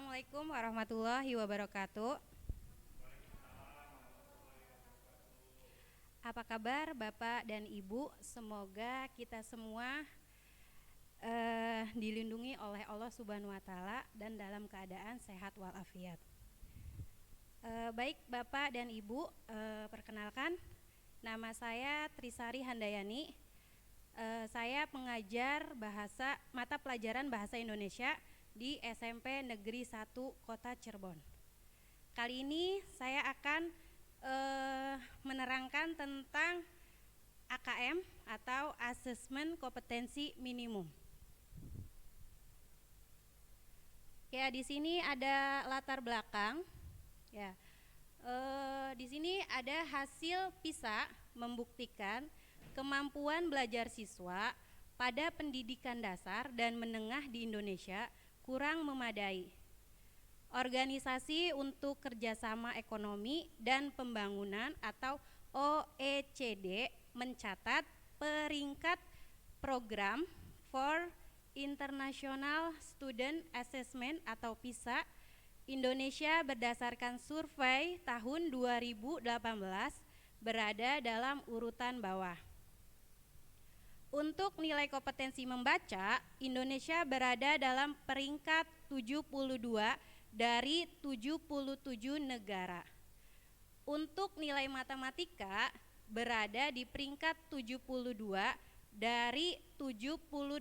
Assalamualaikum warahmatullahi wabarakatuh. Apa kabar Bapak dan Ibu? Semoga kita semua dilindungi oleh Allah Subhanahu wa Ta'ala dan dalam keadaan sehat walafiat. Baik Bapak dan Ibu, perkenalkan, nama saya Trisari Handayani. Saya pengajar mata pelajaran Bahasa Indonesia di SMP Negeri 1 Kota Cirebon. Kali ini saya akan menerangkan tentang AKM atau Asesmen Kompetensi Minimum. Ya, di sini ada latar belakang. Ya, di sini ada hasil PISA membuktikan kemampuan belajar siswa pada pendidikan dasar dan menengah di Indonesia kurang memadai. Organisasi untuk Kerjasama Ekonomi dan Pembangunan atau OECD mencatat peringkat program for International Student Assessment atau PISA Indonesia berdasarkan survei tahun 2018 berada dalam urutan bawah. Untuk nilai kompetensi membaca, Indonesia berada dalam peringkat 72 dari 77 negara. Untuk nilai matematika berada di peringkat 72 dari 78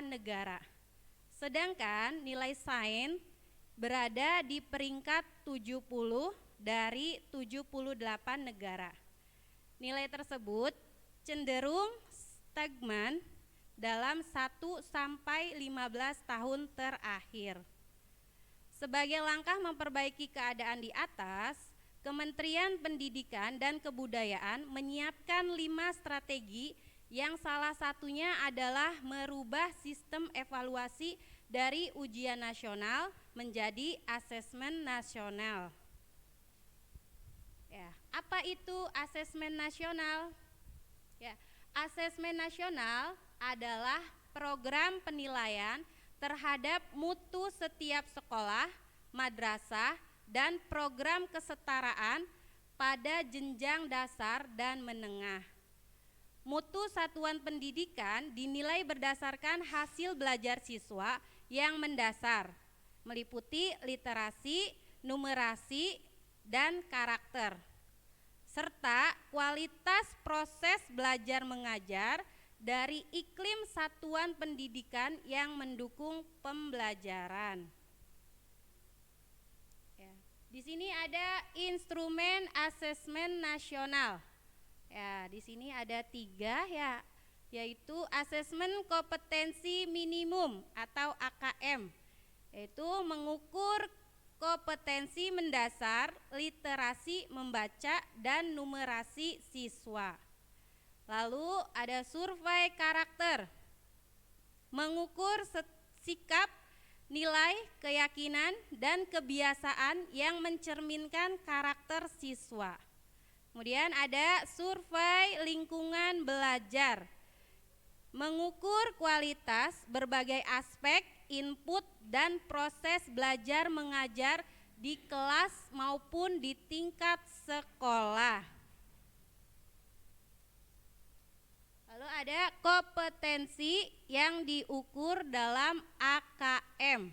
negara. Sedangkan nilai sains berada di peringkat 70 dari 78 negara. Nilai tersebut cenderung stagnan dalam 1 sampai 15 tahun terakhir. Sebagai langkah memperbaiki keadaan di atas, Kementerian Pendidikan dan Kebudayaan menyiapkan 5 strategi yang salah satunya adalah merubah sistem evaluasi dari ujian nasional menjadi asesmen nasional. Ya, apa itu asesmen nasional? Ya, asesmen nasional adalah program penilaian terhadap mutu setiap sekolah, madrasah, dan program kesetaraan pada jenjang dasar dan menengah. Mutu satuan pendidikan dinilai berdasarkan hasil belajar siswa yang mendasar, meliputi literasi, numerasi, dan karakter, serta kualitas proses belajar mengajar dari iklim satuan pendidikan yang mendukung pembelajaran. Ya, di sini ada instrumen asesmen nasional. Ya, di sini ada 3 ya, yaitu asesmen kompetensi minimum atau AKM, yaitu mengukur kompetensi mendasar, literasi membaca dan numerasi siswa. Lalu ada survei karakter, mengukur sikap, nilai, keyakinan, dan kebiasaan yang mencerminkan karakter siswa. Kemudian ada survei lingkungan belajar, mengukur kualitas berbagai aspek input dan proses belajar mengajar di kelas maupun di tingkat sekolah. Lalu ada kompetensi yang diukur dalam AKM,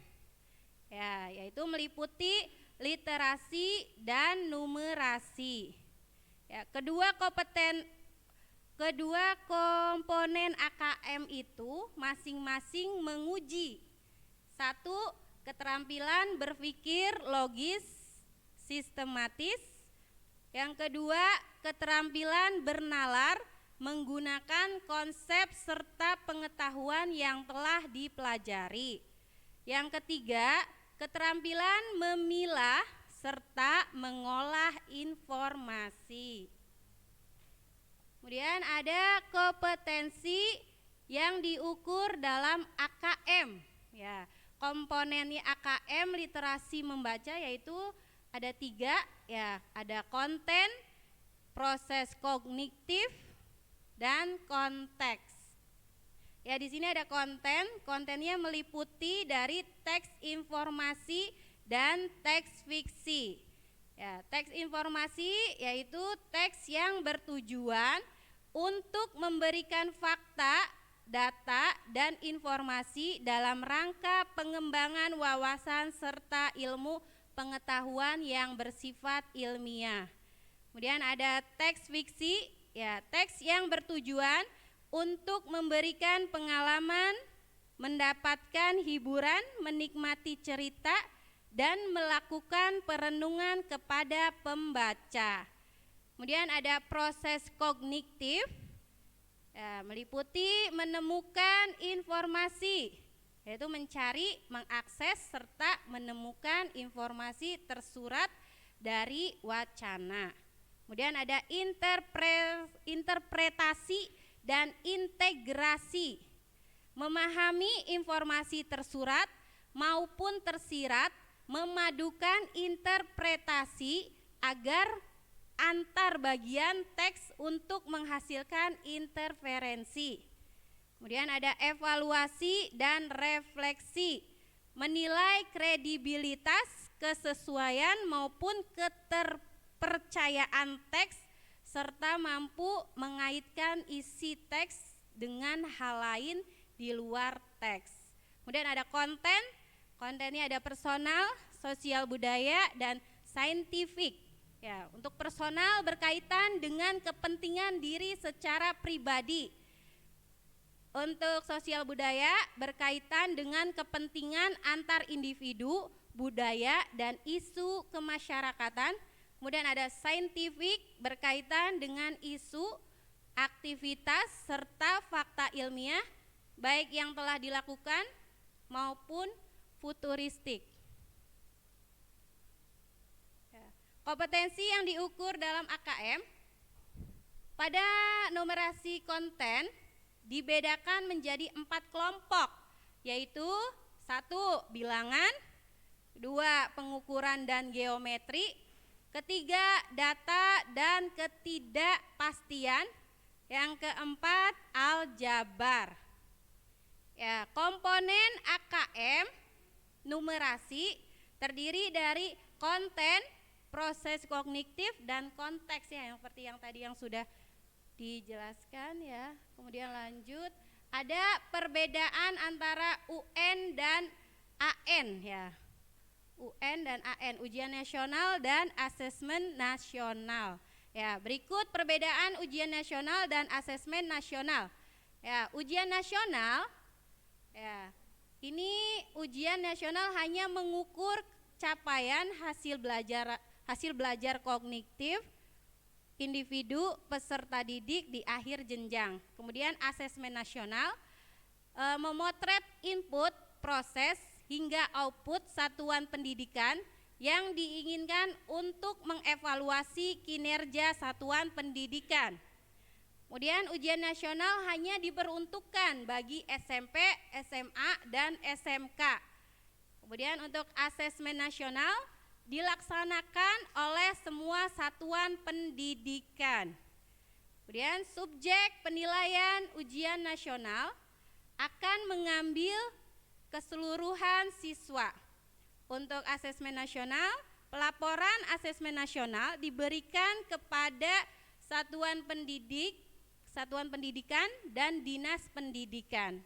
ya, yaitu meliputi literasi dan numerasi. Ya, kedua komponen AKM itu masing-masing menguji: 1. Keterampilan berpikir logis sistematis. Yang kedua, keterampilan bernalar menggunakan konsep serta pengetahuan yang telah dipelajari. Yang ketiga, keterampilan memilah serta mengolah informasi. Kemudian ada kompetensi yang diukur dalam AKM. Ya, komponen AKM literasi membaca yaitu ada 3 ya, ada konten, proses kognitif, dan konteks. Ya, di sini ada konten. Kontennya meliputi dari teks informasi dan teks fiksi. Ya, teks informasi yaitu teks yang bertujuan untuk memberikan fakta, data, dan informasi dalam rangka pengembangan wawasan serta ilmu pengetahuan yang bersifat ilmiah. Kemudian ada teks fiksi, ya, teks yang bertujuan untuk memberikan pengalaman, mendapatkan hiburan, menikmati cerita, dan melakukan perenungan kepada pembaca. Kemudian ada proses kognitif, ya, meliputi menemukan informasi, yaitu mencari, mengakses, serta menemukan informasi tersurat dari wacana. Kemudian ada interpretasi dan integrasi, memahami informasi tersurat maupun tersirat, memadukan interpretasi agar antar bagian teks untuk menghasilkan interferensi. Kemudian ada evaluasi dan refleksi, menilai kredibilitas, kesesuaian maupun keterpercayaan teks serta mampu mengaitkan isi teks dengan hal lain di luar teks. Kemudian ada konten. Kontennya ada personal, sosial budaya, dan saintifik. Ya, untuk personal berkaitan dengan kepentingan diri secara pribadi. Untuk sosial budaya berkaitan dengan kepentingan antar individu, budaya, dan isu kemasyarakatan. Kemudian ada saintifik berkaitan dengan isu, aktivitas, serta fakta ilmiah, baik yang telah dilakukan maupun futuristik. Kompetensi yang diukur dalam AKM pada numerasi konten dibedakan menjadi 4 kelompok, yaitu 1. Bilangan, 2. Pengukuran dan geometri, 3. Data dan ketidakpastian, yang keempat aljabar. Ya, komponen AKM numerasi terdiri dari konten, proses kognitif, dan konteks, ya, yang seperti yang tadi yang sudah dijelaskan, ya. Kemudian lanjut, ada perbedaan antara UN dan AN, ya. UN dan AN, ujian nasional dan asesmen nasional. Ya, berikut perbedaan ujian nasional dan asesmen nasional. Ya, ujian nasional, ya, ini ujian nasional hanya mengukur capaian hasil belajar kognitif individu peserta didik di akhir jenjang. Kemudian asesmen nasional memotret input, proses, hingga output satuan pendidikan yang diinginkan untuk mengevaluasi kinerja satuan pendidikan. Kemudian ujian nasional hanya diperuntukkan bagi SMP, SMA, dan SMK. Kemudian untuk asesmen nasional dilaksanakan oleh semua satuan pendidikan. Kemudian subjek penilaian ujian nasional akan mengambil keseluruhan siswa. Untuk asesmen nasional, pelaporan asesmen nasional diberikan kepada satuan pendidikan dan dinas pendidikan.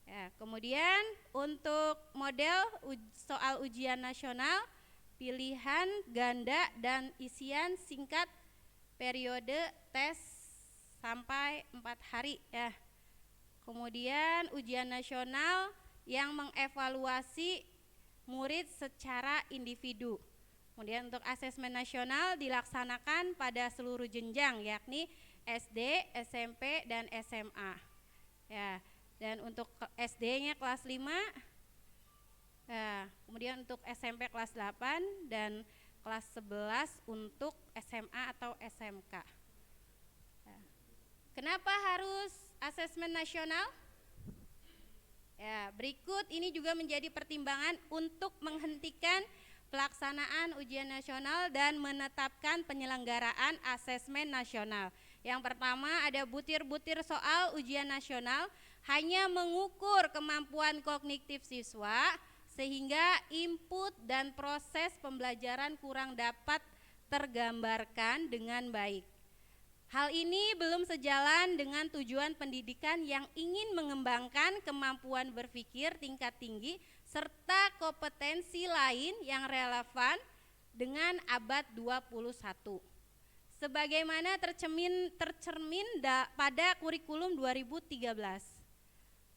Ya, kemudian untuk model soal ujian nasional, pilihan ganda dan isian singkat, periode tes sampai 4 hari, ya. Kemudian ujian nasional yang mengevaluasi murid secara individu. Kemudian untuk asesmen nasional dilaksanakan pada seluruh jenjang, yakni SD, SMP, dan SMA. Ya, dan untuk SD-nya kelas 5, ya, kemudian untuk SMP kelas 8 dan kelas 11 untuk SMA atau SMK. Ya. Kenapa harus asesmen nasional? Ya, berikut ini juga menjadi pertimbangan untuk menghentikan pelaksanaan ujian nasional dan menetapkan penyelenggaraan asesmen nasional. Yang pertama, ada butir-butir soal ujian nasional hanya mengukur kemampuan kognitif siswa sehingga input dan proses pembelajaran kurang dapat tergambarkan dengan baik. Hal ini belum sejalan dengan tujuan pendidikan yang ingin mengembangkan kemampuan berpikir tingkat tinggi serta kompetensi lain yang relevan dengan abad 21. Sebagaimana tercermin pada kurikulum 2013.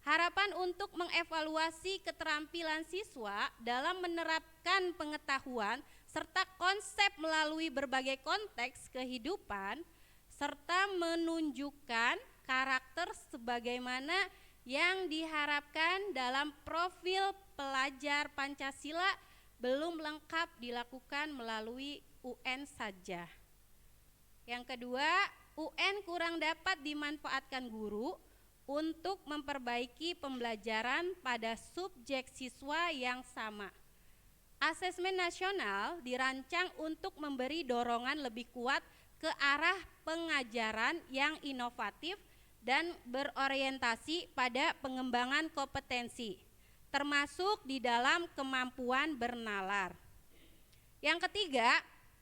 Harapan untuk mengevaluasi keterampilan siswa dalam menerapkan pengetahuan serta konsep melalui berbagai konteks kehidupan serta menunjukkan karakter sebagaimana yang diharapkan dalam profil pelajar Pancasila belum lengkap dilakukan melalui UN saja. Yang kedua, UN kurang dapat dimanfaatkan guru untuk memperbaiki pembelajaran pada subjek siswa yang sama. Asesmen nasional dirancang untuk memberi dorongan lebih kuat ke arah pengajaran yang inovatif dan berorientasi pada pengembangan kompetensi, termasuk di dalam kemampuan bernalar. Yang ketiga,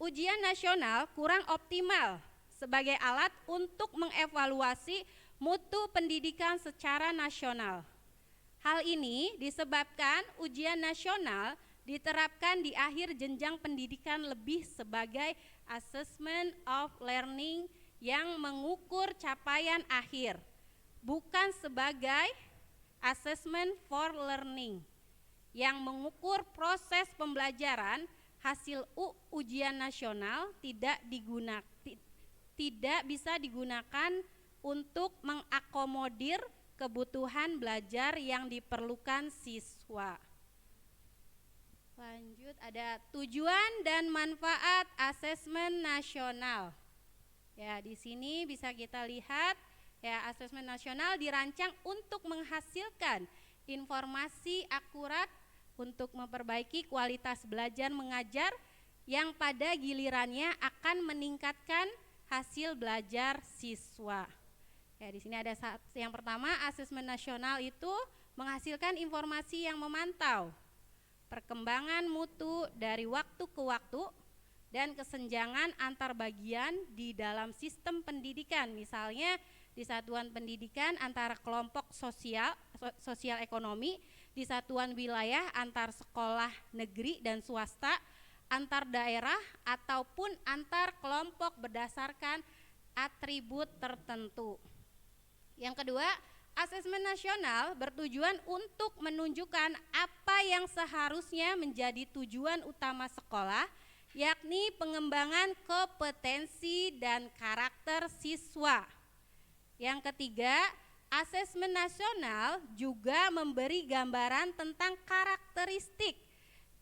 ujian nasional kurang optimal sebagai alat untuk mengevaluasi mutu pendidikan secara nasional. Hal ini disebabkan ujian nasional diterapkan di akhir jenjang pendidikan lebih sebagai assessment of learning yang mengukur capaian akhir, bukan sebagai assessment for learning yang mengukur proses pembelajaran. Hasil ujian nasional tidak bisa digunakan untuk mengakomodir kebutuhan belajar yang diperlukan siswa. Lanjut, ada tujuan dan manfaat asesmen nasional. Ya, di sini bisa kita lihat ya, asesmen nasional dirancang untuk menghasilkan informasi akurat untuk memperbaiki kualitas belajar mengajar yang pada gilirannya akan meningkatkan hasil belajar siswa. Ya, di sini ada yang pertama, asesmen nasional itu menghasilkan informasi yang memantau perkembangan mutu dari waktu ke waktu dan kesenjangan antar bagian di dalam sistem pendidikan, misalnya di satuan pendidikan antara kelompok sosial ekonomi, di satuan wilayah antar sekolah negeri dan swasta, antar daerah ataupun antar kelompok berdasarkan atribut tertentu. Yang kedua, asesmen nasional bertujuan untuk menunjukkan apa yang seharusnya menjadi tujuan utama sekolah, yakni pengembangan kompetensi dan karakter siswa. Yang ketiga, asesmen nasional juga memberi gambaran tentang karakteristik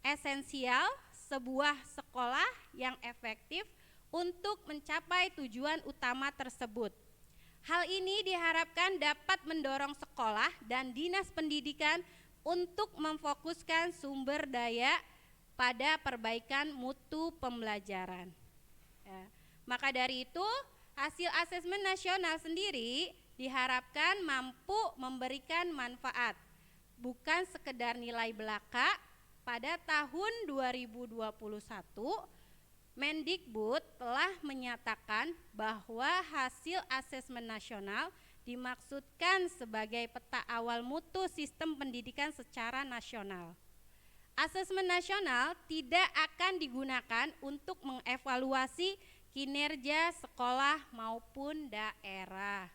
esensial sebuah sekolah yang efektif untuk mencapai tujuan utama tersebut. Hal ini diharapkan dapat mendorong sekolah dan dinas pendidikan untuk memfokuskan sumber daya pada perbaikan mutu pembelajaran. Ya, maka dari itu, hasil asesmen nasional sendiri diharapkan mampu memberikan manfaat, bukan sekedar nilai belaka. Pada tahun 2021, Mendikbud telah menyatakan bahwa hasil asesmen nasional dimaksudkan sebagai peta awal mutu sistem pendidikan secara nasional. Asesmen nasional tidak akan digunakan untuk mengevaluasi kinerja sekolah maupun daerah.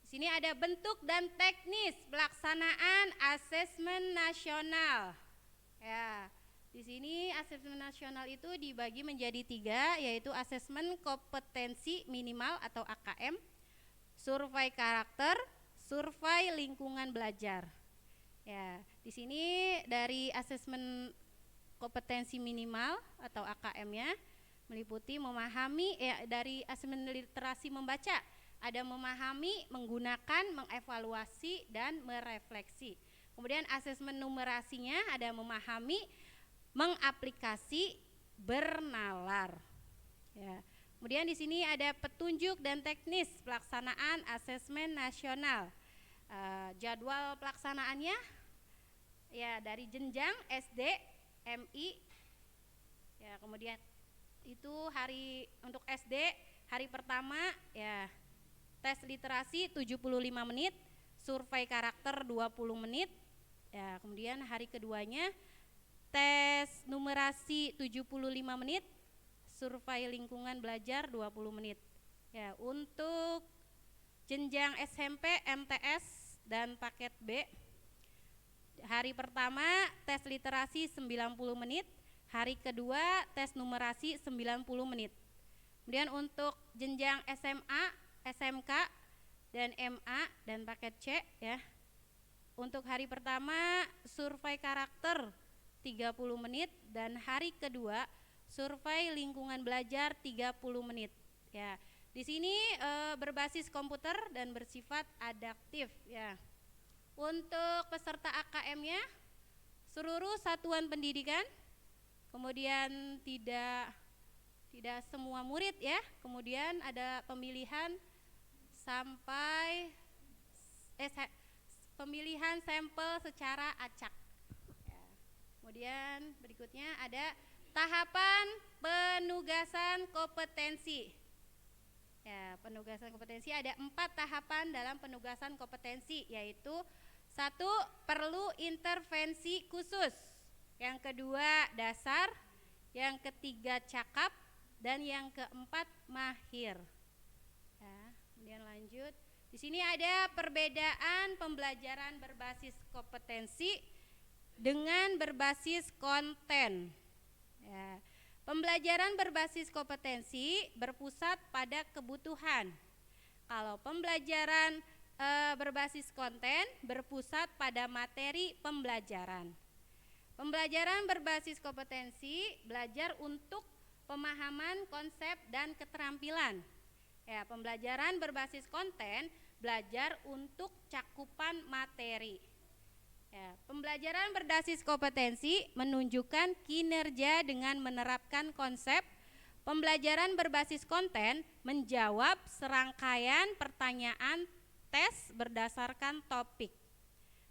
Di sini ada bentuk dan teknis pelaksanaan asesmen nasional. Ya, di sini asesmen nasional itu dibagi menjadi 3, yaitu asesmen kompetensi minimal atau AKM, survei karakter, survei lingkungan belajar. Ya, di sini dari asesmen kompetensi minimal atau AKM-nya meliputi memahami dari asesmen literasi membaca, ada memahami, menggunakan, mengevaluasi dan merefleksi. Kemudian asesmen numerasinya ada memahami, mengaplikasi, bernalar. Ya. Kemudian di sini ada petunjuk dan teknis pelaksanaan asesmen nasional. Jadwal pelaksanaannya ya dari jenjang SD, MI. Ya, kemudian itu hari untuk SD hari pertama ya tes literasi 75 menit, survei karakter 20 menit. Ya, kemudian hari keduanya tes numerasi 75 menit, survei lingkungan belajar 20 menit. Ya, untuk jenjang SMP, MTS dan paket B, hari pertama tes literasi 90 menit, hari kedua tes numerasi 90 menit. Kemudian untuk jenjang SMA, SMK dan MA dan paket C ya. Untuk hari pertama survei karakter 30 menit dan hari kedua survei lingkungan belajar 30 menit ya. Di sini berbasis komputer dan bersifat adaptif ya. Untuk peserta AKM-nya seluruh satuan pendidikan, kemudian tidak semua murid ya, kemudian ada pemilihan sampai pemilihan sampel secara acak ya. Kemudian berikutnya ada tahapan penugasan kompetensi ya. Penugasan kompetensi ada 4 tahapan dalam penugasan kompetensi, yaitu 1. Perlu intervensi khusus, yang kedua dasar, yang ketiga cakap, dan yang keempat mahir ya. Kemudian lanjut, di sini ada perbedaan pembelajaran berbasis kompetensi dengan berbasis konten ya. Pembelajaran berbasis kompetensi berpusat pada kebutuhan, kalau pembelajaran berbasis konten berpusat pada materi pembelajaran. Pembelajaran berbasis kompetensi belajar untuk pemahaman konsep dan keterampilan ya. Pembelajaran berbasis konten belajar untuk cakupan materi ya. Pembelajaran berbasis kompetensi menunjukkan kinerja dengan menerapkan konsep. Pembelajaran berbasis konten menjawab serangkaian pertanyaan tes berdasarkan topik.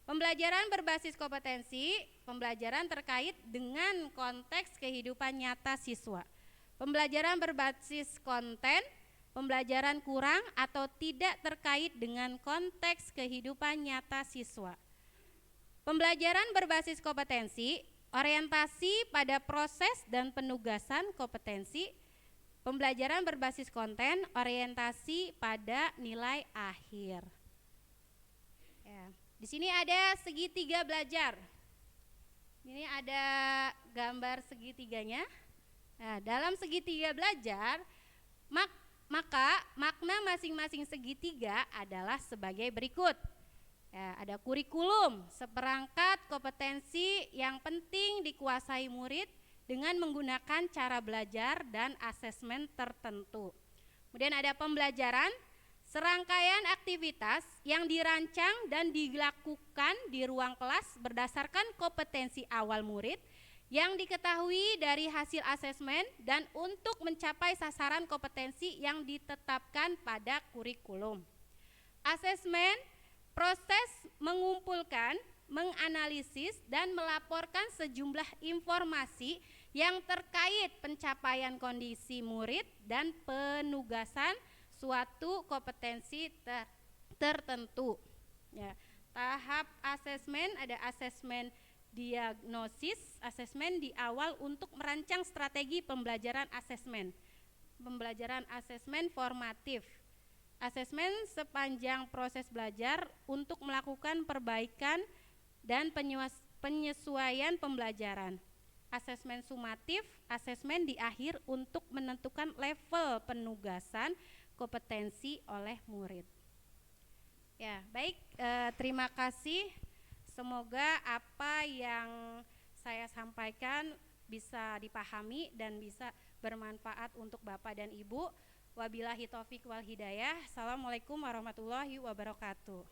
Pembelajaran berbasis kompetensi, pembelajaran terkait dengan konteks kehidupan nyata siswa. Pembelajaran berbasis konten, pembelajaran kurang atau tidak terkait dengan konteks kehidupan nyata siswa. Pembelajaran berbasis kompetensi, orientasi pada proses dan penugasan kompetensi. Pembelajaran berbasis konten, orientasi pada nilai akhir ya. Di sini ada segitiga belajar. Ini ada gambar segitiganya. Nah, dalam segitiga belajar, maka makna masing-masing segitiga adalah sebagai berikut. Ya, ada kurikulum, seperangkat kompetensi yang penting dikuasai murid dengan menggunakan cara belajar dan asesmen tertentu. Kemudian ada pembelajaran, serangkaian aktivitas yang dirancang dan dilakukan di ruang kelas berdasarkan kompetensi awal murid yang diketahui dari hasil asesmen dan untuk mencapai sasaran kompetensi yang ditetapkan pada kurikulum. Asesmen, proses mengumpulkan, menganalisis dan melaporkan sejumlah informasi yang terkait pencapaian kondisi murid dan penugasan suatu kompetensi tertentu ya. Tahap asesmen, ada asesmen diagnosis, asesmen di awal untuk merancang strategi pembelajaran asesmen. Pembelajaran asesmen formatif, asesmen sepanjang proses belajar untuk melakukan perbaikan dan penyesuaian pembelajaran. Asesmen sumatif, asesmen di akhir untuk menentukan level penugasan kompetensi oleh murid. Ya, baik, terima kasih. Semoga apa yang saya sampaikan bisa dipahami dan bisa bermanfaat untuk Bapak dan Ibu. Wabillahi taufik wal hidayah. Assalamualaikum warahmatullahi wabarakatuh.